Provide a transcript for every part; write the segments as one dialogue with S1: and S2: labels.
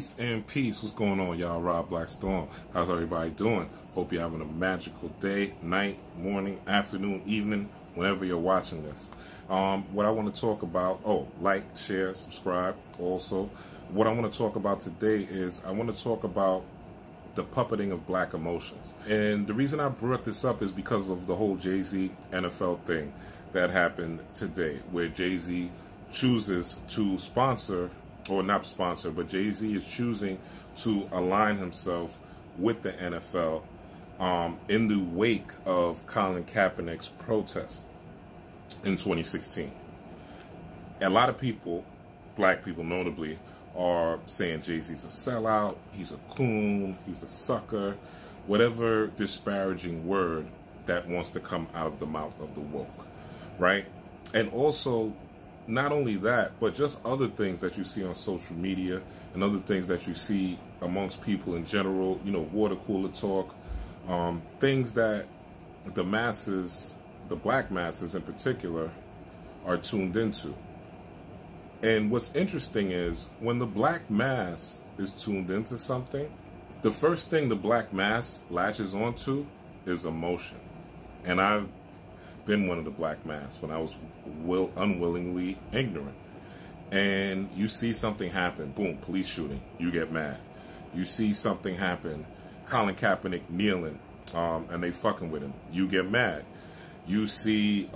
S1: Grace and peace. What's going on, y'all? Rob Blackstorm. How's everybody doing? Hope you're having a magical day, night, morning, afternoon, evening, whenever you're watching this. What I want to talk about, like, share, subscribe also. What I want to talk about today is I want to talk about the puppeting of black emotions. And the reason I brought this up is because of the whole Jay-Z NFL thing that happened today, where Jay-Z chooses to sponsor, or not sponsor, but Jay-Z is choosing to align himself with the NFL in the wake of Colin Kaepernick's protest in 2016. A lot of people, black people notably, are saying Jay-Z's a sellout, he's a coon, he's a sucker, whatever disparaging word that wants to come out of the mouth of the woke, right? And also, not only that, but just other things that you see on social media and other things that you see amongst people in general, you know, water cooler talk, things that the masses, the black masses in particular, are tuned into. And what's interesting is when the black mass is tuned into something, the first thing the black mass latches onto is emotion. And I've been one of the black mass when I was unwillingly ignorant. And you see something happen, boom, police shooting, you get mad. You see something happen, Colin Kaepernick kneeling, and they fucking with him, you get mad. You see,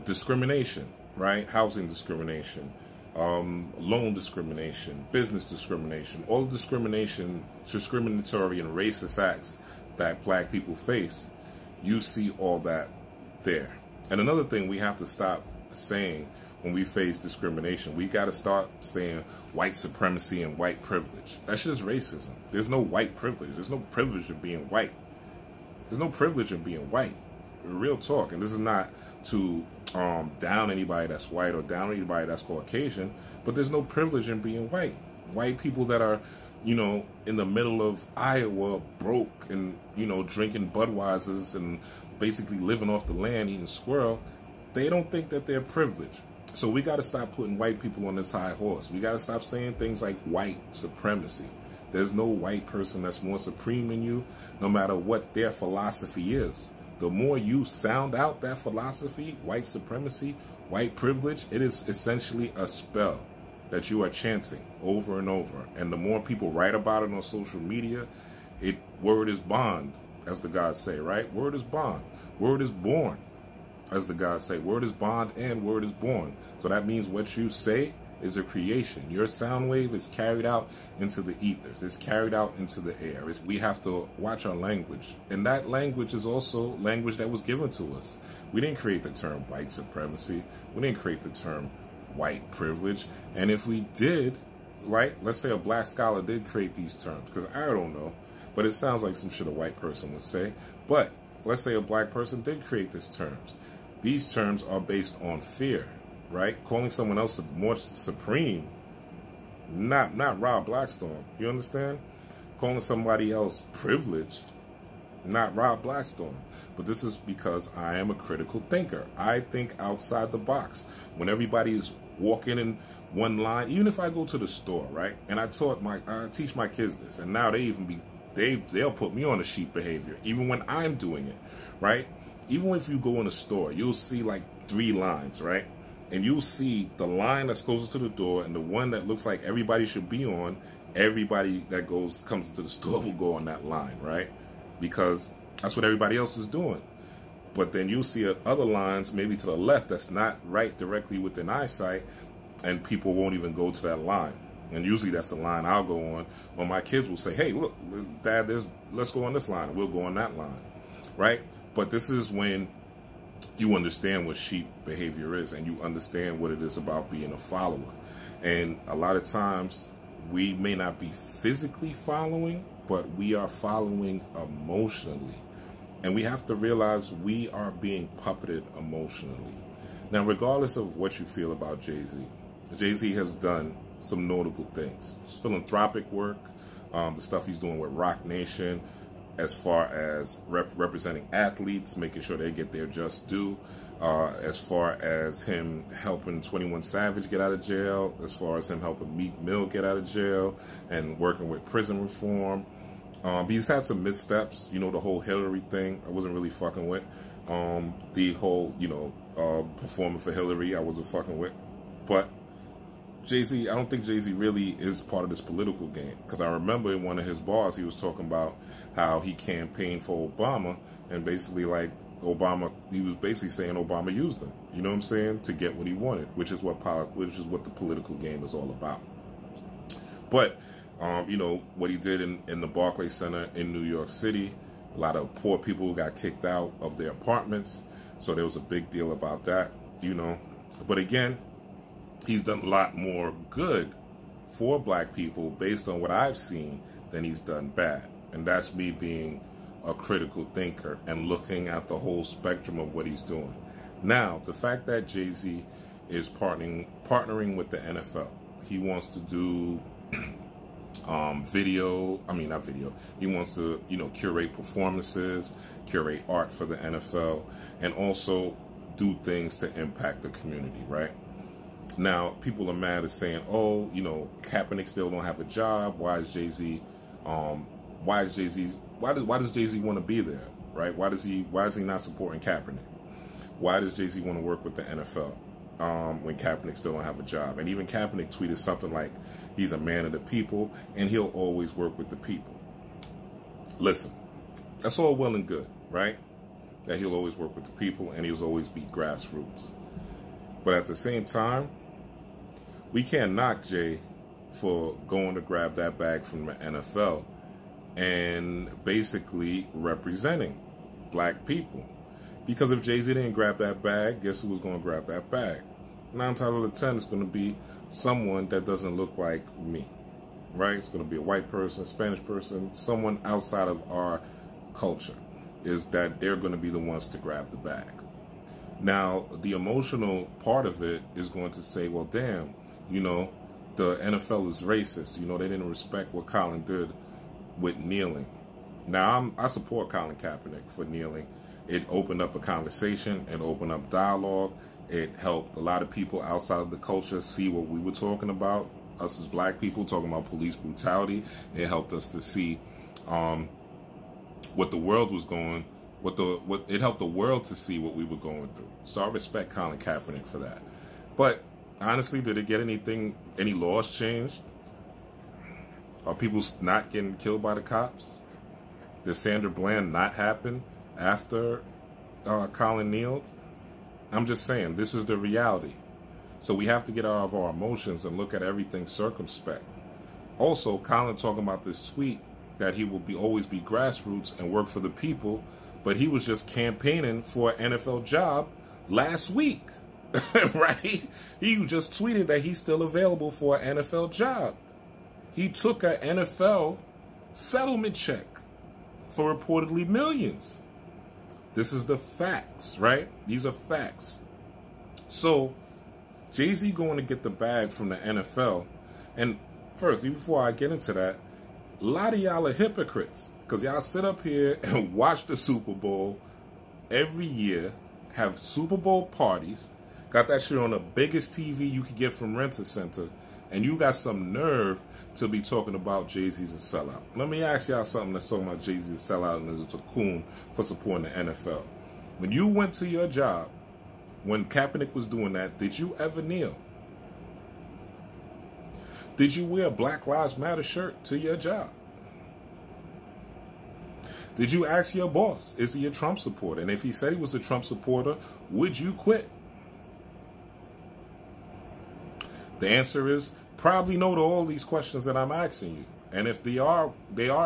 S1: discrimination, right? Housing discrimination, loan discrimination, business discrimination, all the discriminatory and racist acts that black people face, you see all that there. And another thing we have to stop saying when we face discrimination, we got to start saying white supremacy and white privilege. That's just racism. There's no white privilege. There's no privilege of being white. There's no privilege of being white. Real talk. And this is not to down anybody that's white or down anybody that's Caucasian, but there's no privilege in being white. White people that are, you know, in the middle of Iowa, broke and, you know, drinking Budweisers and basically living off the land, eating squirrel, they don't think that they're privileged. So we got to stop putting white people on this high horse. We got to stop saying things like white supremacy. There's no white person that's more supreme than you, no matter what their philosophy is. The more you sound out that philosophy, white supremacy, white privilege, it is essentially a spell that you are chanting over and over. And the more people write about it on social media, word is bond, as the gods say, right? Word is bond. Word is born, as the gods say. Word is bond and word is born. So that means what you say is a creation. Your sound wave is carried out into the ethers. It's carried out into the air. We have to watch our language. And that language is also language that was given to us. We didn't create the term white supremacy. We didn't create the term white privilege. And if we did, right, let's say a black scholar did create these terms, because I don't know, but it sounds like some shit a white person would say. But let's say a black person did create these terms. These terms are based on fear, right? Calling someone else more supreme, not Rob Blackstorm, you understand? Calling somebody else privileged, not Rob Blackstorm. But this is because I am a critical thinker. I think outside the box. When everybody is walking in one line, even if I go to the store, right? And I teach my kids this, and now they'll put me on a sheep behavior, even when I'm doing it, right? Even if you go in a store, you'll see like 3 lines, right? And you'll see the line that's closest to the door and the one that looks like everybody should be on. Everybody that comes into the store will go on that line, right? Because that's what everybody else is doing. But then you'll see other lines, maybe to the left, that's not right directly within eyesight, and people won't even go to that line. And usually that's the line I'll go on. Or my kids will say, hey, look, Dad, let's go on this line, and we'll go on that line, right? But this is when you understand what sheep behavior is, and you understand what it is about being a follower. And a lot of times we may not be physically following, but we are following emotionally. And we have to realize we are being puppeted emotionally. Now, regardless of what you feel about Jay-Z, Jay-Z has done some notable things. Philanthropic work, the stuff he's doing with Rock Nation, as far as representing athletes, making sure they get their just due. as far as him helping 21 Savage get out of jail, as far as him helping Meek Mill get out of jail, and working with prison reform. He's had some missteps, you know, the whole Hillary thing, I wasn't really fucking with. The whole, you know, performing for Hillary, I wasn't fucking with. But Jay-Z, I don't think Jay-Z really is part of this political game. Because I remember in one of his bars, he was talking about how he campaigned for Obama, and basically, like, Obama, he was basically saying Obama used him, you know what I'm saying, to get what he wanted, which is what the political game is all about. But, you know, what he did in the Barclays Center in New York City, a lot of poor people got kicked out of their apartments, so there was a big deal about that, you know. But again, he's done a lot more good for black people based on what I've seen than he's done bad. And that's me being a critical thinker and looking at the whole spectrum of what he's doing. Now, the fact that Jay-Z is partnering with the NFL, he wants to do he wants to, you know, curate performances, curate art for the NFL, and also do things to impact the community, right? Now, people are mad at saying, oh, you know, Kaepernick still don't have a job. Why does Jay-Z want to be there, right? Why is he not supporting Kaepernick? Why does Jay-Z want to work with the NFL when Kaepernick still don't have a job? And even Kaepernick tweeted something like, he's a man of the people, and he'll always work with the people. Listen, that's all well and good, right? That he'll always work with the people, and he'll always be grassroots. But at the same time, we can't knock Jay for going to grab that bag from the NFL and basically representing black people. Because if Jay-Z didn't grab that bag, guess who was going to grab that bag? 9 times out of 10, it's going to be someone that doesn't look like me, right? It's going to be a white person, Spanish person, someone outside of our culture, is that they're going to be the ones to grab the bag. Now, the emotional part of it is going to say, well, damn, you know, the NFL is racist. You know, they didn't respect what Colin did with kneeling. Now, I support Colin Kaepernick for kneeling. It opened up a conversation, it opened up dialogue. It helped a lot of people outside of the culture see what we were talking about, us as black people, talking about police brutality. It helped us to see what the world was going, it helped the world to see what we were going through. So I respect Colin Kaepernick for that. But honestly, did it get any laws changed? Are people not getting killed by the cops? Did Sandra Bland not happen after Colin kneeled? I'm just saying, this is the reality. So we have to get out of our emotions and look at everything circumspect. Also, Colin talking about this tweet that he will always be grassroots and work for the people, but he was just campaigning for an NFL job last week, right? He just tweeted that he's still available for an NFL job. He took an NFL settlement check for reportedly millions. This is the facts, right? These are facts. So, Jay-Z going to get the bag from the NFL. And first, before I get into that, a lot of y'all are hypocrites. Because y'all sit up here and watch the Super Bowl every year, have Super Bowl parties, got that shit on the biggest TV you could get from Rent-A-Center, and you got some nerve to be talking about Jay-Z's a sellout. Let me ask y'all something that's talking about Jay-Z's a sellout and it's a coon for supporting the NFL. When you went to your job, when Kaepernick was doing that, did you ever kneel? Did you wear a Black Lives Matter shirt to your job? Did you ask your boss, is he a Trump supporter? And if he said he was a Trump supporter, would you quit? The answer is probably no to all these questions that I'm asking you. And if they are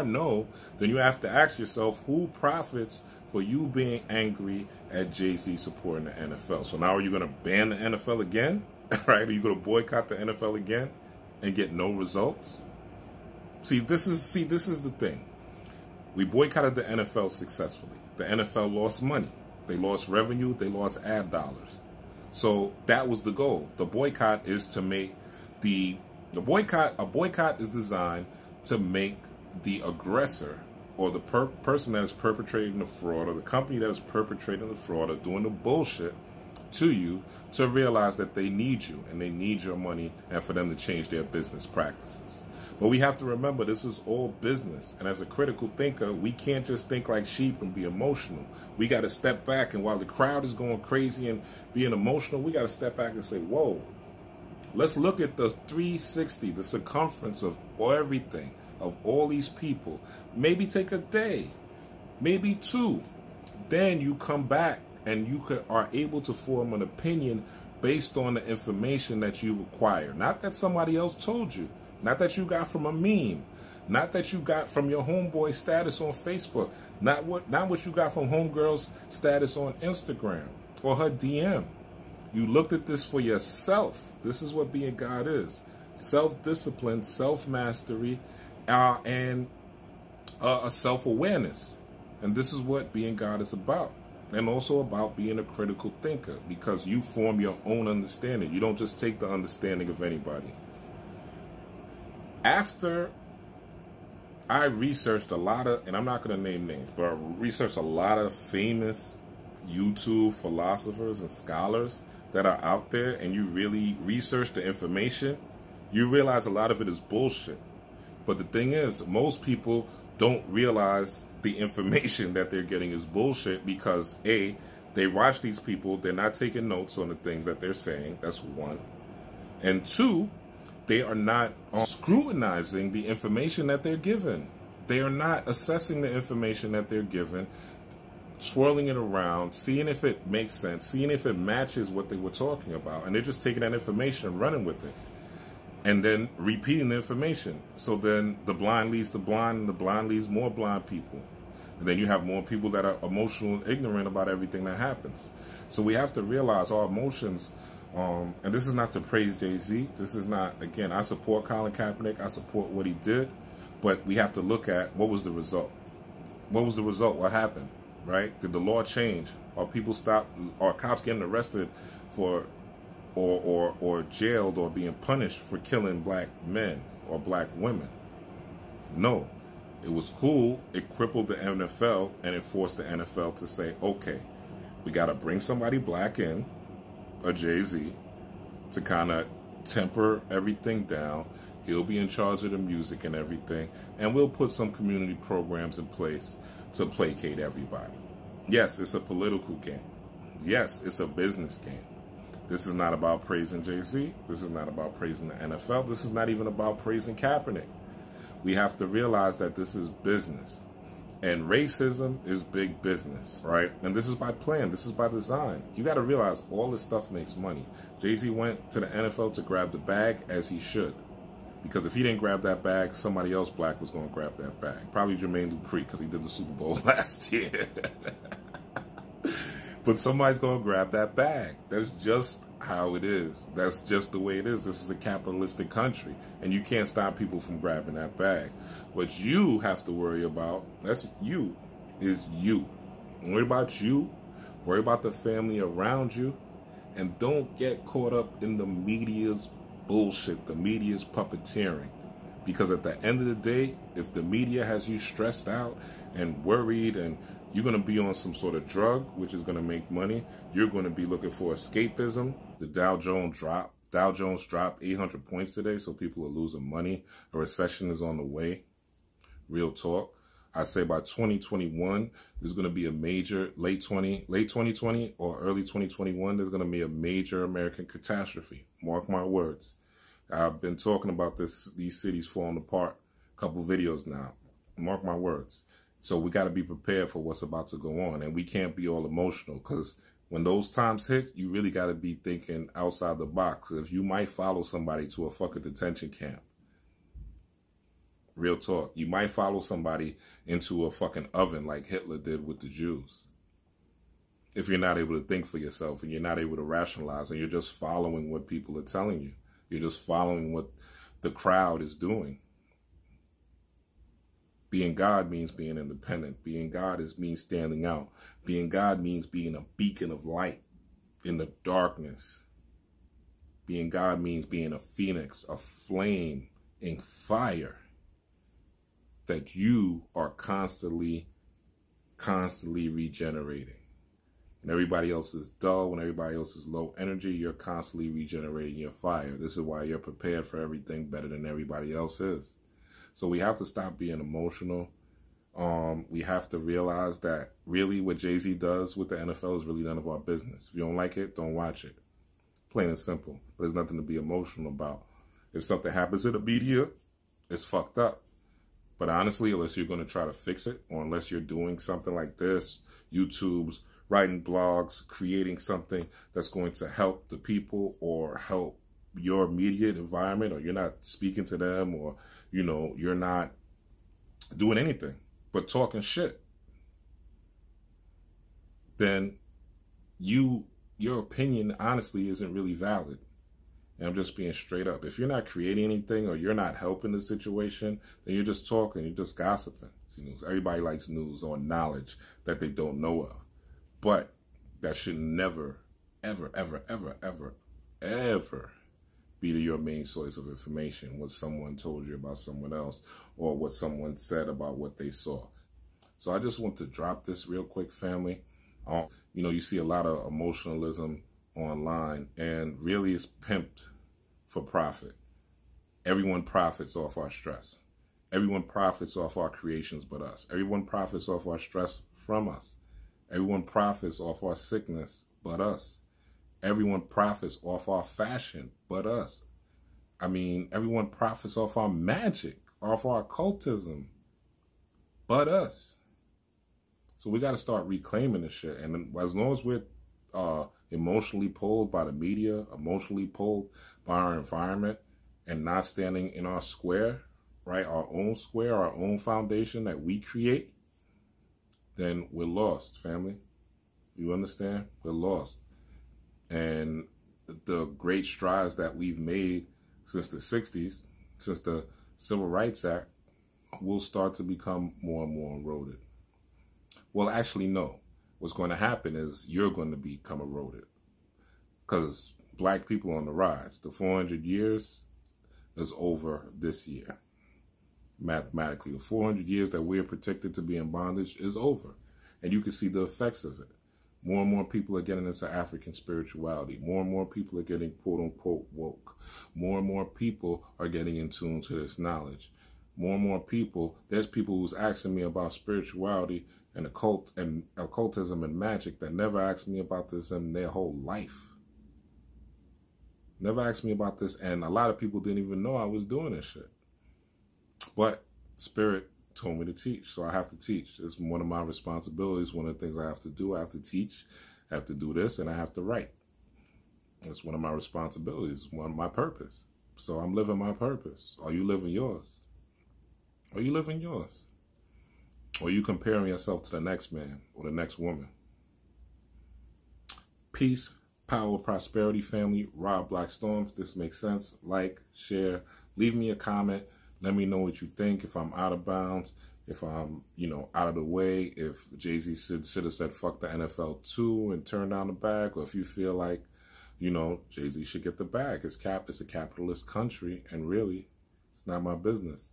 S1: no, then you have to ask yourself, who profits for you being angry at Jay-Z supporting the NFL? So now are you going to ban the NFL again? Right? Are you going to boycott the NFL again and get no results? See, this is the thing. We boycotted the NFL successfully. The NFL lost money. They lost revenue. They lost ad dollars. So that was the goal. The boycott is to make a boycott is designed to make the aggressor or the person that is perpetrating the fraud or the company that is perpetrating the fraud or doing the bullshit to you to realize that they need you and they need your money and for them to change their business practices. But we have to remember this is all business. And as a critical thinker, we can't just think like sheep and be emotional. We got to step back. And while the crowd is going crazy and being emotional, we got to step back and say, whoa, let's look at the 360, the circumference of everything, of all these people. Maybe take a day, maybe two. Then you come back and you are able to form an opinion based on the information that you've acquired. Not that somebody else told you. Not that you got from a meme. Not that you got from your homeboy status on Facebook. Not what you got from homegirl's status on Instagram or her DM. You looked at this for yourself. This is what being God is. Self-discipline, self-mastery, and a self-awareness. And this is what being God is about. And also about being a critical thinker, because you form your own understanding. You don't just take the understanding of anybody. After I researched a lot of, and I'm not going to name names, but I researched a lot of famous YouTube philosophers and scholars that are out there, and you really research the information, you realize a lot of it is bullshit. But the thing is, most people don't realize the information that they're getting is bullshit because A, they watch these people, they're not taking notes on the things that they're saying. That's one. And two, they are not scrutinizing the information that they're given. They are not assessing the information that they're given, swirling it around, seeing if it makes sense, seeing if it matches what they were talking about. And they're just taking that information and running with it. And then repeating the information. So then the blind leads the blind, and the blind leads more blind people. And then you have more people that are emotional and ignorant about everything that happens. So we have to realize our emotions, and this is not to praise Jay-Z. This is not, again, I support Colin Kaepernick. I support what he did. But we have to look at what was the result. What was the result? What happened? Right? Did the law change? Are people stop? Are cops getting arrested for or jailed or being punished for killing black men or black women? No. It was cool. It crippled the NFL, and it forced the NFL to say, okay, we got to bring somebody black in, a Jay-Z, to kind of temper everything down. He'll be in charge of the music and everything, and we'll put some community programs in place to placate everybody. Yes, it's a political game. Yes, it's a business game. This is not about praising Jay-Z. This is not about praising the NFL. This is not even about praising Kaepernick. We have to realize that this is business. And racism is big business, right? And this is by plan. This is by design. You got to realize all this stuff makes money. Jay-Z went to the NFL to grab the bag, as he should. Because if he didn't grab that bag, somebody else black was going to grab that bag. Probably Jermaine Dupri, because he did the Super Bowl last year. But somebody's going to grab that bag. That's just how it is. That's just the way it is. This is a capitalistic country, and you can't stop people from grabbing that bag. What you have to worry about, that's you, is you. Worry about you. Worry about the family around you. And don't get caught up in the media's bullshit, the media's puppeteering. Because at the end of the day, if the media has you stressed out and worried, and you're going to be on some sort of drug, which is going to make money, you're going to be looking for escapism. The Dow Jones dropped. Dow Jones dropped 800 points today, so people are losing money. A recession is on the way. Real talk. I say by 2021, there's going to be a major, late 2020 or early 2021, there's going to be a major American catastrophe. Mark my words. I've been talking about these cities falling apart a couple videos now. Mark my words. So we got to be prepared for what's about to go on. And we can't be all emotional, because when those times hit, you really got to be thinking outside the box. If you might follow somebody to a fucking detention camp. Real talk. You might follow somebody into a fucking oven like Hitler did with the Jews. If you're not able to think for yourself and you're not able to rationalize and you're just following what people are telling you. You're just following what the crowd is doing. Being God means being independent. Being God means standing out. Being God means being a beacon of light in the darkness. Being God means being a phoenix, a flame in fire that you are constantly regenerating. When everybody else is dull, when everybody else is low energy, you're constantly regenerating your fire. This is why you're prepared for everything better than everybody else is. So we have to stop being emotional. We have to realize that really what Jay-Z does with the NFL is really none of our business. If you don't like it, don't watch it. Plain and simple. There's nothing to be emotional about. If something happens in the media, it's fucked up. But honestly, unless you're going to try to fix it, or unless you're doing something like this, YouTube's, writing blogs, creating something that's going to help the people or help your immediate environment, or you're not speaking to them, or, you know, you're not doing anything but talking shit, then your opinion honestly isn't really valid. And I'm just being straight up. If you're not creating anything or you're not helping the situation, then you're just talking, you're just gossiping. Everybody likes news or knowledge that they don't know of. But that should never, ever, ever, ever, ever, ever be your main source of information, what someone told you about someone else or what someone said about what they saw. So I just want to drop this real quick, family. You know, you see a lot of emotionalism online, and really it's pimped for profit. Everyone profits off our stress. Everyone profits off our creations but us. Everyone profits off our stress from us. Everyone profits off our sickness but us. Everyone profits off our fashion but us. I mean, everyone profits off our magic, off our occultism but us. So we got to start reclaiming this shit. And as long as we're emotionally pulled by the media, emotionally pulled by our environment, and not standing in our square, right, our own square, our own foundation that we create, then we're lost, family. You understand? We're lost. And the great strides that we've made since the 60s, since the Civil Rights Act, will start to become more and more eroded. Well, actually, no. What's going to happen is you're going to become eroded, because black people are on the rise. The 400 years is over this year. Mathematically, the 400 years that we're protected to be in bondage is over. And you can see the effects of it. More and more people are getting into African spirituality. More and more people are getting quote-unquote woke. More and more people are getting in tune to this knowledge. More and more people, there's people who's asking me about spirituality and occultism and magic that never asked me about this in their whole life. Never asked me about this, and a lot of people didn't even know I was doing this shit. But Spirit told me to teach, so I have to teach. It's one of my responsibilities, one of the things I have to do. I have to teach, I have to do this, and I have to write. It's one of my responsibilities, one of my purpose. So I'm living my purpose. Are you living yours? Are you living yours? Or are you comparing yourself to the next man or the next woman? Peace, power, prosperity, family. Rob Blackstorm. If this makes sense, like, share, leave me a comment. Let me know what you think. If I'm out of bounds, if I'm, out of the way, if Jay-Z should have said fuck the NFL too and turn down the bag, or if you feel like, Jay-Z should get the bag. It's a capitalist country, and really, it's not my business.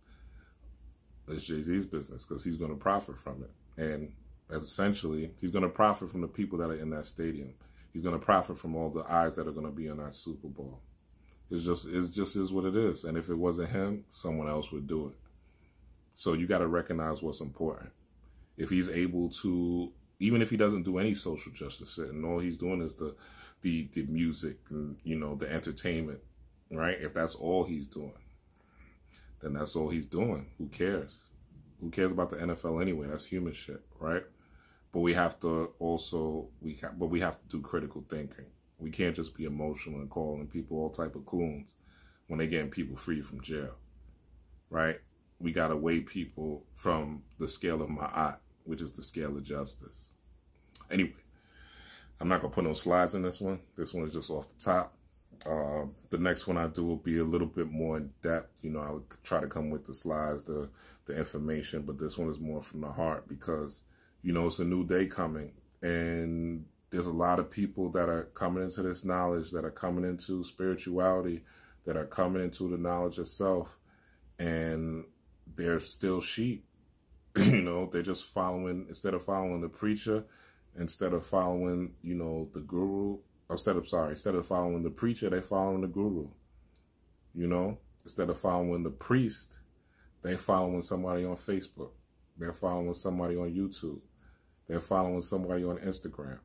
S1: It's Jay-Z's business, because he's going to profit from it. And essentially, he's going to profit from the people that are in that stadium. He's going to profit from all the eyes that are going to be on that Super Bowl. It just is what it is. And if it wasn't him, someone else would do it. So you got to recognize what's important. If he's able to, even if he doesn't do any social justice, and all he's doing is the music and, the entertainment, right? If that's all he's doing, then that's all he's doing. Who cares? Who cares about the NFL anyway? That's human shit, right? But we have to also, we have to do critical thinking. We can't just be emotional and calling people all type of coons when they're getting people free from jail, right? We got to weigh people from the scale of ma'at, which is the scale of justice. Anyway, I'm not going to put no slides in this one. This one is just off the top. The next one I do will be a little bit more in depth. I would try to come with the slides, the information, but this one is more from the heart because, it's a new day coming, and there's a lot of people that are coming into this knowledge, that are coming into spirituality, that are coming into the knowledge of self, and they're still sheep. They're just following, instead of following the preacher Instead of following, you know, the guru, instead of following the preacher, they're following the guru. You know, instead of following the priest, they're following somebody on Facebook. They're following somebody on YouTube. They're following somebody on Instagram.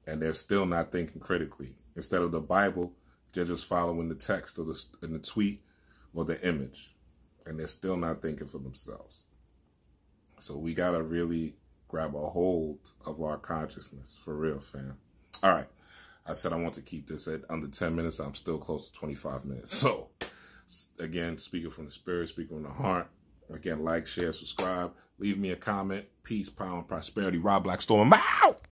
S1: And they're still not thinking critically. Instead of the Bible, they're just following the text or the tweet or the image. And they're still not thinking for themselves. So we got to really grab a hold of our consciousness. For real, fam. All right. I said I want to keep this at under 10 minutes. I'm still close to 25 minutes. So, again, speaking from the spirit, speaking from the heart. Again, like, share, subscribe. Leave me a comment. Peace, power, and prosperity. Rob Blackstorm out!